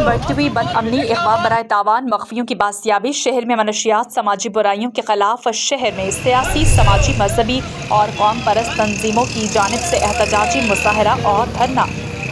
में बढ़ती हुई बदअमनी, अगवा, बराए तावान, मख्फियों की बासियाबी, शहर में मनशियात, समाजी बुराइयों के खिलाफ शहर में सियासी, समाजी, मजहबी और कौम परस्त तंजीमों की जानिब से एहतजाजी मुजाहरा और धरना।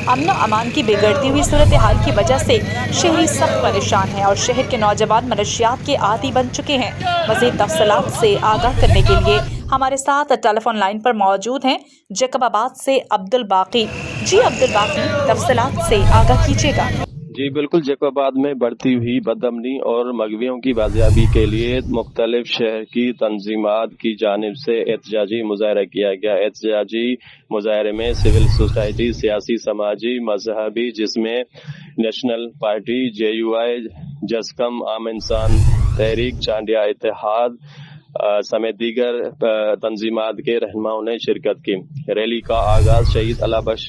अमन व अमान की बिगड़ती हुई सूरत हाल की वजह से शहरी सख्त परेशान हैं और शहर के नौजवान मनशियात के आदी बन चुके हैं। मज़ीद तफसीलात से आगाह करने के लिए हमारे साथ टेलीफोन लाइन पर मौजूद हैं जैकबाबाद से अब्दुल बाकी। जी अब्दुल बाकी, तफसीलात से आगाह कीजिएगा। जी बिल्कुल, जैकबाबाद में बढ़ती हुई बदअमनी और मगवियों की बाजियाबी के लिए मुख्तलिफ शहर की तंजीमात की जानिब से एहतजाजी मुजाहरा किया गया। एहतजाजी मुजाहरे में सिविल सोसाइटी, सियासी, समाजी, मजहबी, जिसमें नेशनल पार्टी, JUI, जसकम, आम इंसान तहरीक, चांडिया इत्तेहाद समेत दीगर तंजीमात के रहनुमाओं ने शिरकत की। रैली का आगाज शहीद अला बख्श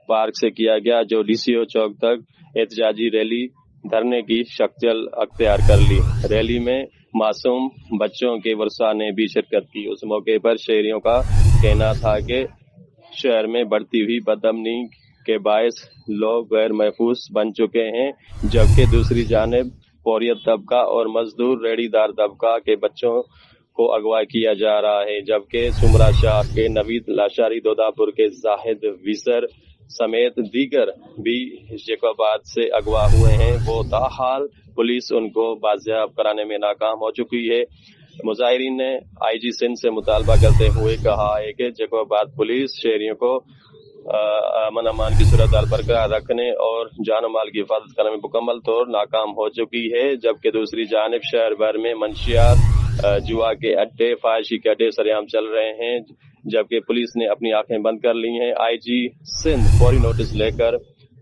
पार्क से किया गया, जो DCO चौक तक एहतजाजी रैली धरने की शक्ल अख्तियार कर ली। रैली में मासूम बच्चों के वर्षा ने भी शिरकत की। उस मौके पर शहरियों का कहना था कि शहर में बढ़ती हुई बदअमनी के बायस लोग गैर महफूज बन चुके हैं, जबकि दूसरी जानिब पौरियत तबका और मजदूर रेहड़ीदार तबका के बच्चों को अगवा किया जा रहा है, जबकि सुमरा शाह के नवीद लाशारी, दोदापुर के जाहिद विसर समेत दीगर भी जैकबाबाद से अगवा हुए हैं। वो ताहाल पुलिस उनको बाजियाब कराने में नाकाम हो चुकी है। मुजाहिरीन ने IG सिंध से मुतालबा करते हुए कहा है कि जैकबाबाद पुलिस शहरियों को अमन अमान की सूरत हाल बरकरार रखने और जान माल की हिफाजत करने में मुकम्मल तौर नाकाम हो चुकी है, जबकि दूसरी जानिब शहर भर में मंशियात, जुआ के अड्डे, फाहिशी के अड्डे सरेआम चल रहे हैं, जबकि पुलिस ने अपनी आंखें बंद कर ली हैं। IG सिंध फौरी नोटिस लेकर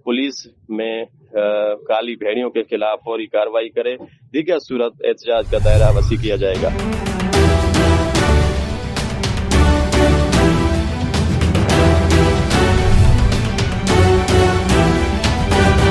पुलिस में काली भेड़ियों के खिलाफ फौरी कार्रवाई करे, दीगर सूरत एहतजाज का दायरा वसी किया जाएगा।